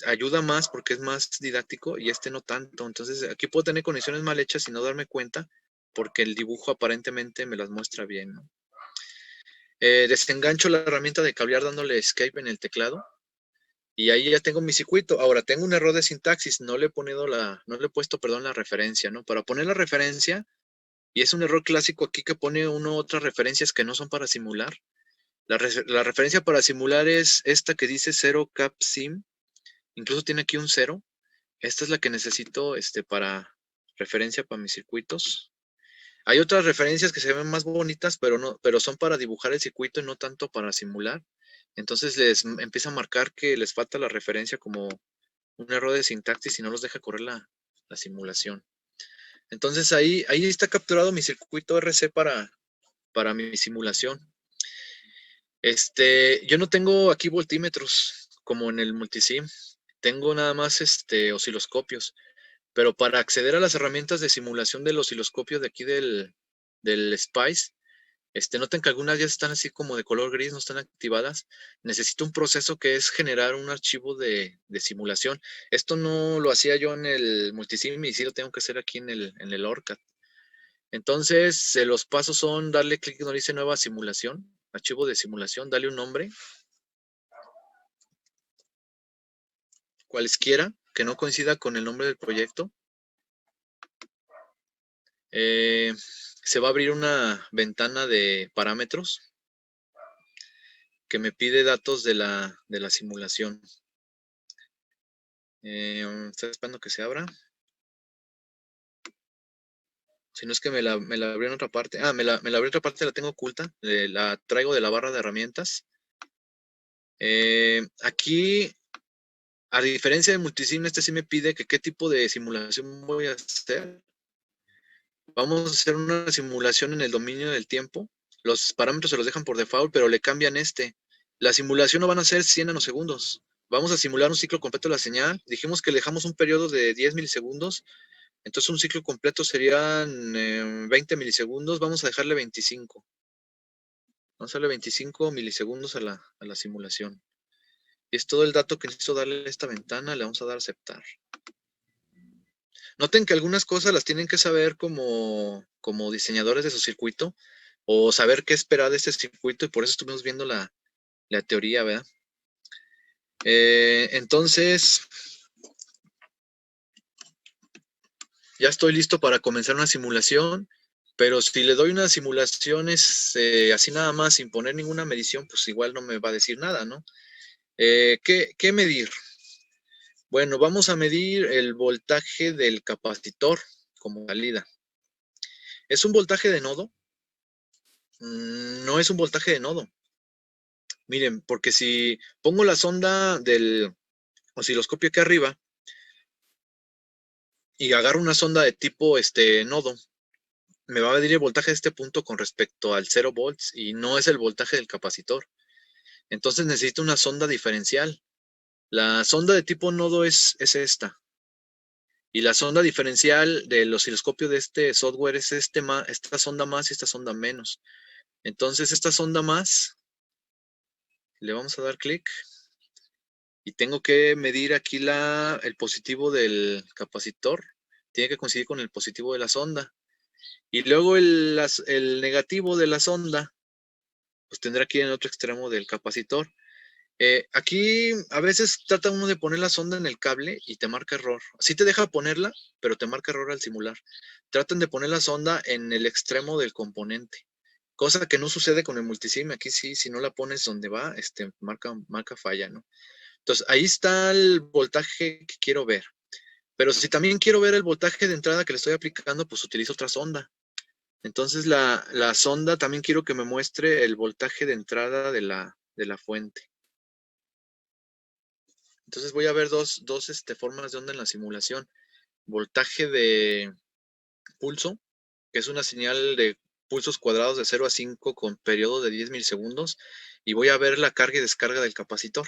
ayuda más porque es más didáctico y no tanto. Entonces aquí puedo tener conexiones mal hechas y no darme cuenta porque el dibujo aparentemente me las muestra bien, ¿no? Desengancho la herramienta de cablear dándole escape en el teclado y ahí ya tengo mi circuito. Ahora tengo un error de sintaxis, no le he puesto, perdón, la referencia, ¿no? Para poner la referencia, y es un error clásico aquí que pone uno otras referencias que no son para simular. La referencia para simular es esta que dice 0 capsim, incluso tiene aquí un 0. Esta es la que necesito para referencia para mis circuitos. Hay otras referencias que se ven más bonitas, pero son para dibujar el circuito y no tanto para simular. Entonces les empieza a marcar que les falta la referencia como un error de sintaxis y no los deja correr la simulación. Entonces ahí está capturado mi circuito RC para mi simulación. Yo no tengo aquí voltímetros como en el multisim. Tengo nada más osciloscopios. Pero para acceder a las herramientas de simulación del osciloscopio de aquí del SPICE, noten que algunas ya están así como de color gris, no están activadas. Necesito un proceso que es generar un archivo de simulación. Esto no lo hacía yo en el multisim y sí lo tengo que hacer aquí en el ORCAD. Entonces, los pasos son darle clic donde dice nueva simulación, archivo de simulación, darle un nombre, cualesquiera, que no coincida con el nombre del proyecto. Se va a abrir una ventana de parámetros que me pide datos de la simulación. Estoy esperando que se abra. Si no es que me la abrió en otra parte. Ah, me la abrió en otra parte, la tengo oculta. La traigo de la barra de herramientas. Aquí, a diferencia de Multisim, este sí me pide que qué tipo de simulación voy a hacer. Vamos a hacer una simulación en el dominio del tiempo. Los parámetros se los dejan por default, pero le cambian este. La simulación no van a ser 100 nanosegundos. Vamos a simular un ciclo completo de la señal. Dijimos que le dejamos un periodo de 10 milisegundos. Entonces un ciclo completo serían 20 milisegundos. Vamos a dejarle 25. Vamos a darle 25 milisegundos a la simulación. Y es todo el dato que necesito darle a esta ventana. Le vamos a dar a aceptar. Noten que algunas cosas las tienen que saber como diseñadores de su circuito o saber qué esperar de este circuito y por eso estuvimos viendo la teoría, ¿verdad? Entonces, ya estoy listo para comenzar una simulación, pero si le doy unas simulaciones así nada más sin poner ninguna medición, pues igual no me va a decir nada, ¿no? ¿Qué medir? Bueno, vamos a medir el voltaje del capacitor como salida. ¿Es un voltaje de nodo? No es un voltaje de nodo. Miren, porque si pongo la sonda del osciloscopio aquí arriba y agarro una sonda de tipo nodo, me va a medir el voltaje de este punto con respecto al 0 volts y no es el voltaje del capacitor. Entonces necesito una sonda diferencial. La sonda de tipo nodo es esta. Y la sonda diferencial del osciloscopio de este software es esta sonda más y esta sonda menos. Entonces esta sonda más, le vamos a dar clic y tengo que medir aquí el positivo del capacitor. Tiene que coincidir con el positivo de la sonda. Y luego el negativo de la sonda, pues tendrá que ir en el otro extremo del capacitor. Aquí a veces trata uno de poner la sonda en el cable y te marca error. Sí te deja ponerla, pero te marca error al simular. Traten de poner la sonda en el extremo del componente. Cosa que no sucede con el multisim. Aquí sí, si no la pones donde va, marca falla, ¿no? Entonces, ahí está el voltaje que quiero ver. Pero si también quiero ver el voltaje de entrada que le estoy aplicando, pues utilizo otra sonda. Entonces, la sonda también quiero que me muestre el voltaje de entrada de la fuente. Entonces, voy a ver dos formas de onda en la simulación. Voltaje de pulso, que es una señal de pulsos cuadrados de 0 a 5 con periodo de 10 milisegundos. Y voy a ver la carga y descarga del capacitor.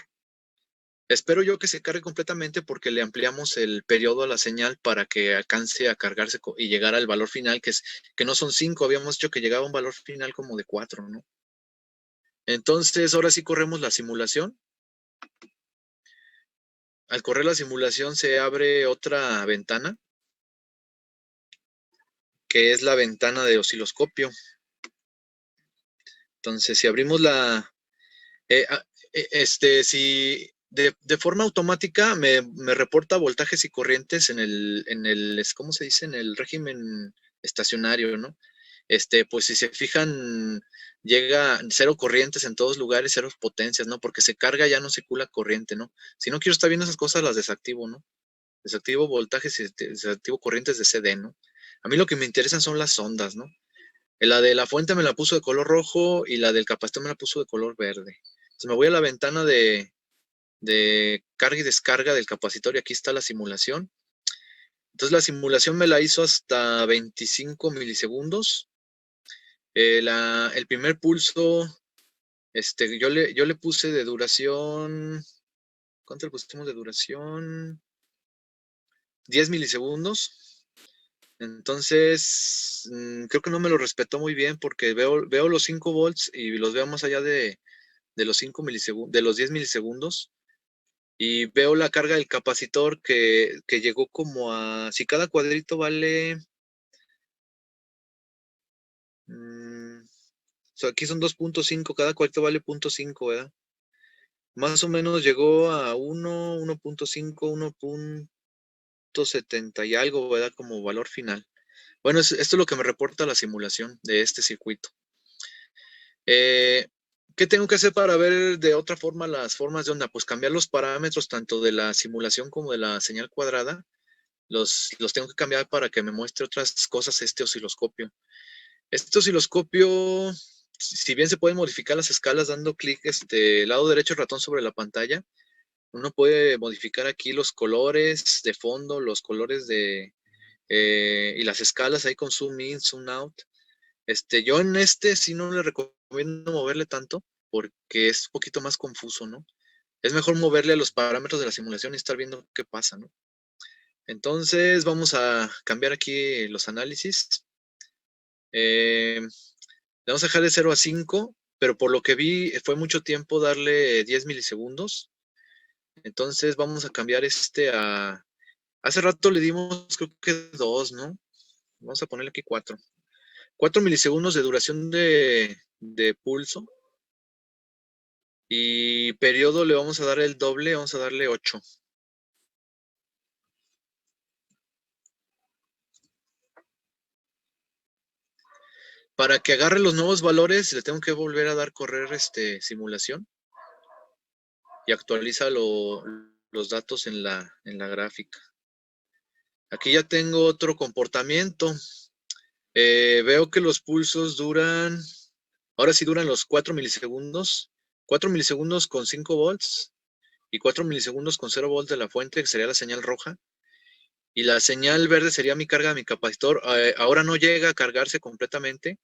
Espero yo que se cargue completamente porque le ampliamos el periodo a la señal para que alcance a cargarse y llegar al valor final, que no son 5, habíamos dicho que llegaba a un valor final como de 4, ¿no? Entonces, ahora sí corremos la simulación. Al correr la simulación se abre otra ventana, que es la ventana de osciloscopio. Entonces, si abrimos si de forma automática me reporta voltajes y corrientes en ¿cómo se dice? En el régimen estacionario, ¿no? Pues si se fijan, llega 0 corrientes en todos lugares, 0 potencias, ¿no? Porque se carga, ya no circula corriente, ¿no? Si no quiero estar viendo esas cosas, las desactivo, ¿no? Desactivo voltajes y desactivo corrientes de CD, ¿no? A mí lo que me interesan son las ondas, ¿no? La de la fuente me la puso de color rojo y la del capacitor me la puso de color verde. Entonces me voy a la ventana de carga y descarga del capacitor y aquí está la simulación. Entonces la simulación me la hizo hasta 25 milisegundos. El primer pulso, yo le puse de duración, ¿cuánto le pusimos de duración? 10 milisegundos. Entonces, creo que no me lo respetó muy bien porque veo los 5 volts y los veo más allá de los 5 milisegundos, de los 10 milisegundos. Y veo la carga del capacitor que llegó como a, si cada cuadrito vale, aquí son 2.5, cada cuadrito vale 0.5, ¿verdad? Más o menos llegó a 1.5, 1.70 y algo, ¿verdad? Como valor final. Bueno, esto es lo que me reporta la simulación de este circuito. ¿Qué tengo que hacer para ver de otra forma las formas de onda? Pues cambiar los parámetros tanto de la simulación como de la señal cuadrada los tengo que cambiar para que me muestre otras cosas este osciloscopio. Este osciloscopio, si bien se pueden modificar las escalas dando clic lado derecho del ratón sobre la pantalla, uno puede modificar aquí los colores de fondo, los colores y las escalas ahí con zoom in, zoom out. Yo en sí no le recomiendo moverle tanto porque es un poquito más confuso, ¿no? Es mejor moverle a los parámetros de la simulación y estar viendo qué pasa, ¿no? Entonces vamos a cambiar aquí los análisis. Le vamos a dejar de 0 a 5, pero por lo que vi fue mucho tiempo darle 10 milisegundos. Entonces vamos a cambiar a... Hace rato le dimos creo que 2, ¿no? Vamos a ponerle aquí 4. 4 milisegundos de duración de pulso. Y periodo le vamos a dar el doble, vamos a darle 8. Para que agarre los nuevos valores, le tengo que volver a dar correr simulación y actualiza los datos en la gráfica. Aquí ya tengo otro comportamiento. Veo que los pulsos duran, ahora sí duran los 4 milisegundos. 4 milisegundos con 5 volts y 4 milisegundos con 0 volts de la fuente, que sería la señal roja. Y la señal verde sería mi carga de mi capacitor. Ahora no llega a cargarse completamente.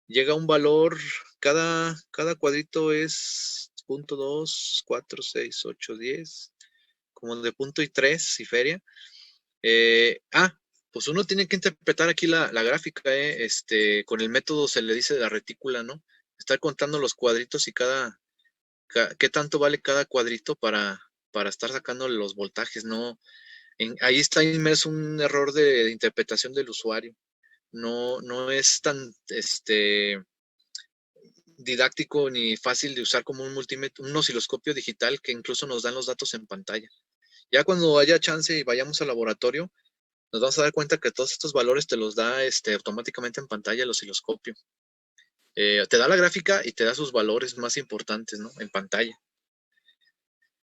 Llega a un valor, cada cuadrito es 0.2, 4, 6, 8, 10, como de punto y 3, si feria. Pues uno tiene que interpretar aquí la gráfica, con el método se le dice de la retícula, ¿no? Estar contando los cuadritos y qué tanto vale cada cuadrito para estar sacando los voltajes, ¿no? Ahí está inmerso un error de interpretación del usuario. No es tan didáctico ni fácil de usar como un osciloscopio digital que incluso nos dan los datos en pantalla. Ya cuando haya chance y vayamos al laboratorio, nos vamos a dar cuenta que todos estos valores te los da automáticamente en pantalla el osciloscopio. Te da la gráfica y te da sus valores más importantes, ¿no? En pantalla.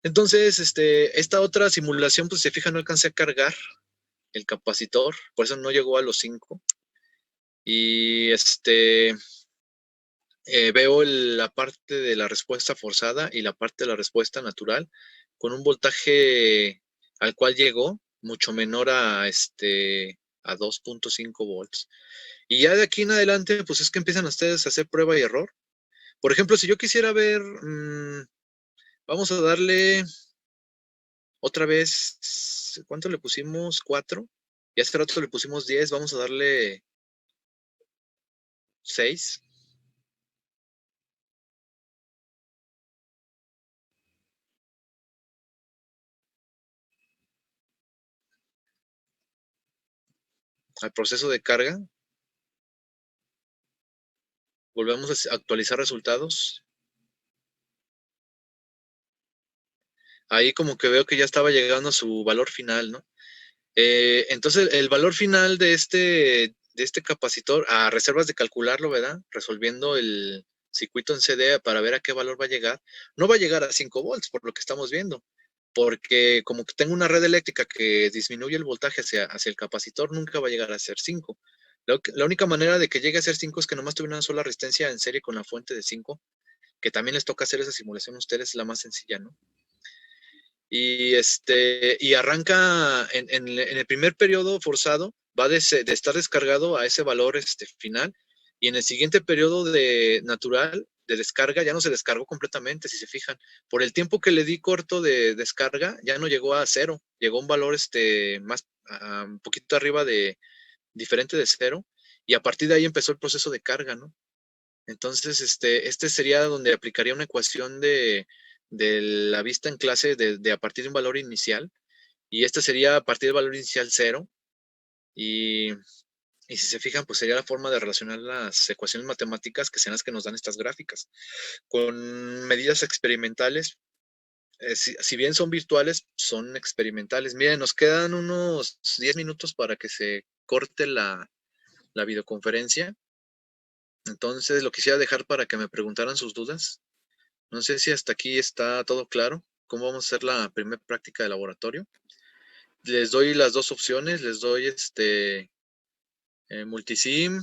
Entonces, esta otra simulación, pues se fija, no alcancé a cargar el capacitor, por eso no llegó a los 5. Y veo la parte de la respuesta forzada y la parte de la respuesta natural con un voltaje al cual llegó mucho menor a 2.5 volts. Y ya de aquí en adelante, pues es que empiezan ustedes a hacer prueba y error. Por ejemplo, si yo quisiera ver, vamos a darle otra vez, ¿cuánto le pusimos? 4. Y hace rato le pusimos 10, vamos a darle 6. Al proceso de carga. Volvemos a actualizar resultados. Ahí como que veo que ya estaba llegando a su valor final, ¿no? Entonces, el valor final de este capacitor, a reservas de calcularlo, ¿verdad? Resolviendo el circuito en CD para ver a qué valor va a llegar. No va a llegar a 5 volts, por lo que estamos viendo, porque como que tengo una red eléctrica que disminuye el voltaje hacia el capacitor, nunca va a llegar a ser 5. La única manera de que llegue a ser 5 es que nomás tuviera una sola resistencia en serie con la fuente de 5, que también les toca hacer esa simulación a ustedes, la más sencilla, ¿no? Y arranca en el primer periodo forzado, va de estar descargado a ese valor final, y en el siguiente periodo natural de descarga ya no se descargó completamente, si se fijan. Por el tiempo que le di corto de descarga, ya no llegó a 0, llegó a un valor más, un poquito arriba diferente de 0, y a partir de ahí empezó el proceso de carga, ¿no? Entonces, sería donde aplicaría una ecuación de la vista en clase de a partir de un valor inicial, y sería a partir del valor inicial 0, y si se fijan, pues sería la forma de relacionar las ecuaciones matemáticas, que sean las que nos dan estas gráficas, con medidas experimentales. Si bien son virtuales, son experimentales. Miren, nos quedan unos 10 minutos para que se corte la videoconferencia. Entonces, lo quisiera dejar para que me preguntaran sus dudas. No sé si hasta aquí está todo claro. ¿Cómo vamos a hacer la primera práctica de laboratorio? les doy las dos opciones, les doy Multisim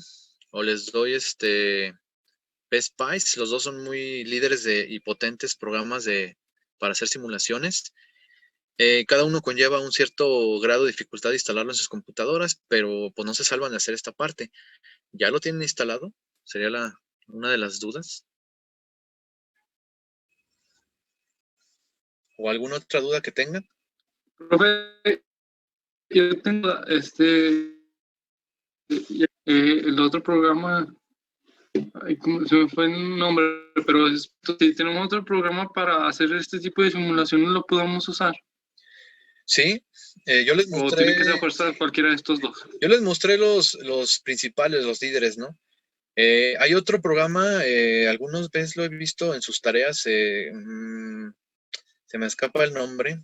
o les doy PSPICE. Los dos son muy líderes y potentes programas para hacer simulaciones. Cada uno conlleva un cierto grado de dificultad de instalarlo en sus computadoras, pero pues no se salvan de hacer esta parte. ¿Ya lo tienen instalado? Sería una de las dudas. ¿O alguna otra duda que tengan? Profe, yo tengo el otro programa, se me fue el nombre, pero si tenemos otro programa para hacer este tipo de simulaciones, ¿lo podemos usar? Sí, yo les mostré. ¿O tiene que ser fuerza cualquiera de estos dos? Yo les mostré los principales, los líderes, ¿no? Hay otro programa, algunas veces lo he visto en sus tareas, se me escapa el nombre.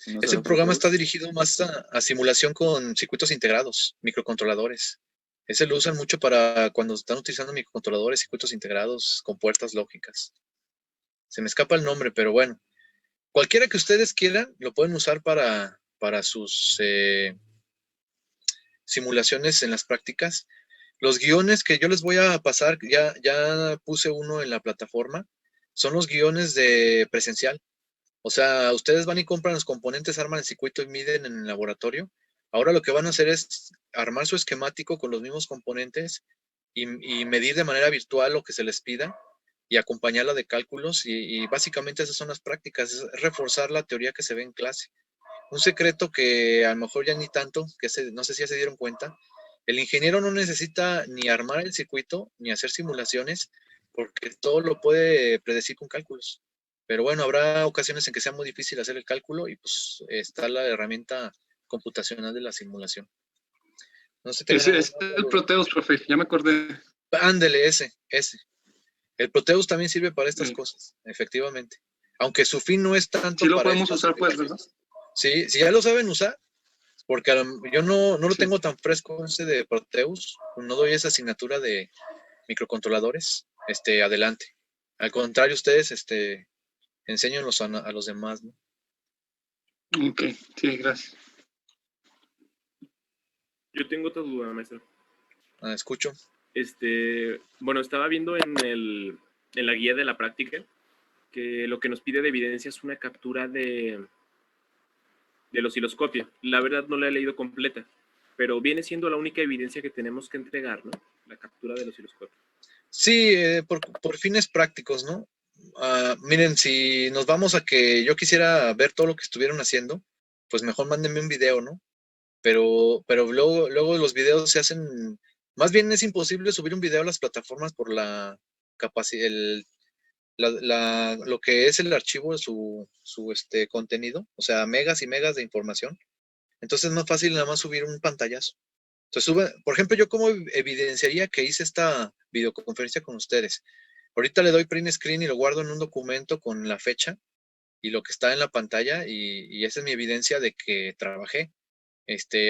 No Ese sé, programa Proteus. está dirigido más a simulación con circuitos integrados, microcontroladores. Ese lo usan mucho para cuando están utilizando microcontroladores, circuitos integrados con puertas lógicas. Se me escapa el nombre, pero bueno. Cualquiera que ustedes quieran, lo pueden usar para sus simulaciones en las prácticas. Los guiones que yo les voy a pasar, ya puse uno en la plataforma, son los guiones de presencial. O sea, ustedes van y compran los componentes, arman el circuito y miden en el laboratorio. Ahora lo que van a hacer es armar su esquemático con los mismos componentes y medir de manera virtual lo que se les pida y acompañarla de cálculos. Y básicamente esas son las prácticas, es reforzar la teoría que se ve en clase. Un secreto que a lo mejor ya ni tanto, no sé si ya se dieron cuenta, el ingeniero no necesita ni armar el circuito ni hacer simulaciones porque todo lo puede predecir con cálculos. Pero bueno, habrá ocasiones en que sea muy difícil hacer el cálculo y pues está la herramienta computacional de la simulación. No sé, Es el Proteus, profe, ya me acordé. Ándele, ese. El Proteus también sirve para estas cosas, efectivamente. Aunque su fin no es tanto sí lo para podemos usar, pues, ¿verdad? Sí, si ya lo saben usar, porque yo no lo tengo tan fresco ese de Proteus, no doy esa asignatura de microcontroladores, adelante. Al contrario, ustedes, enséñenlos a los demás, ¿no? Ok, sí, gracias. Yo tengo otra duda, maestro. Escucho. Bueno, estaba viendo en la guía de la práctica que lo que nos pide de evidencia es una captura del osciloscopio. La verdad no la he leído completa, pero viene siendo la única evidencia que tenemos que entregar, ¿no? La captura del osciloscopio. Sí, por fines prácticos, ¿no? Miren, si nos vamos a que yo quisiera ver todo lo que estuvieron haciendo, pues mejor mándenme un video, ¿no? Pero luego los videos se hacen, más bien es imposible subir un video a las plataformas por la capacidad, lo que es el archivo de su contenido, o sea, megas y megas de información. Entonces es más fácil nada más subir un pantallazo. Entonces, por ejemplo, yo cómo evidenciaría que hice esta videoconferencia con ustedes. Ahorita le doy print screen y lo guardo en un documento con la fecha y lo que está en la pantalla y esa es mi evidencia de que trabajé.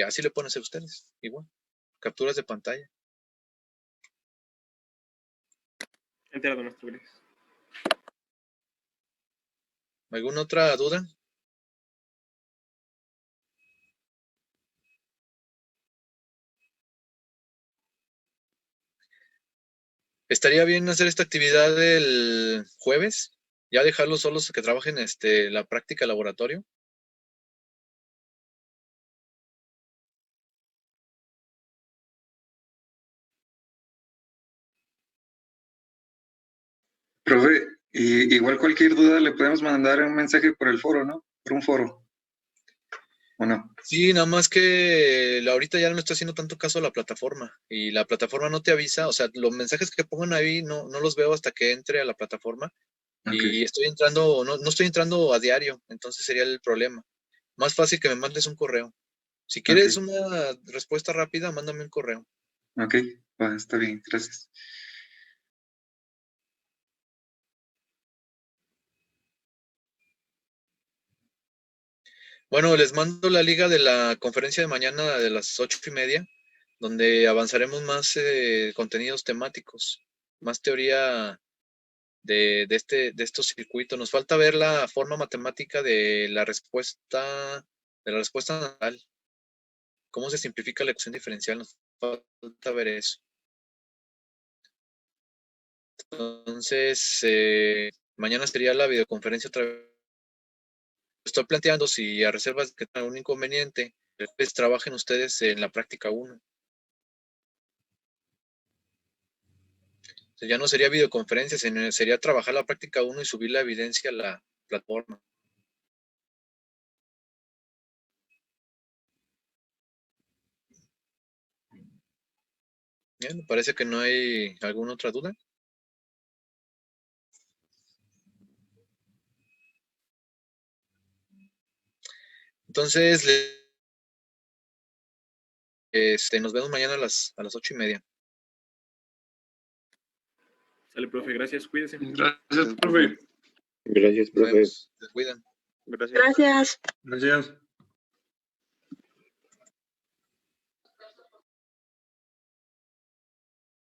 Así le pueden hacer ustedes, igual. Capturas de pantalla. Enterado, maestro, gracias. ¿Alguna otra duda? ¿Estaría bien hacer esta actividad el jueves? ¿Ya dejarlos solos que trabajen la práctica laboratorio? Profe, igual cualquier duda le podemos mandar un mensaje por el foro, ¿no? Por un foro. ¿O no? Sí, nada más que ahorita ya no estoy haciendo tanto caso a la plataforma y la plataforma no te avisa, o sea, los mensajes que pongan ahí no los veo hasta que entre a la plataforma y estoy entrando, no estoy entrando a diario, entonces sería el problema. Más fácil que me mandes un correo. Si quieres una respuesta rápida, mándame un correo. Ok, está bien, gracias. Bueno, les mando la liga de la conferencia de mañana de las 8:30, donde avanzaremos más contenidos temáticos, más teoría de estos circuitos. Nos falta ver la forma matemática de la respuesta natural. ¿Cómo se simplifica la ecuación diferencial? Nos falta ver eso. Entonces, mañana sería la videoconferencia otra vez. Estoy planteando si a reservas de que tengan algún inconveniente, pues trabajen ustedes en la práctica 1. Ya no sería videoconferencia, sino sería trabajar la práctica 1 y subir la evidencia a la plataforma. Bien, me parece que no hay alguna otra duda. Entonces, nos vemos mañana a las 8:30. Sale, profe, gracias, cuídese. Gracias, profe. Gracias, Nos profe. vemos. Se cuidan. Gracias. Gracias. Gracias.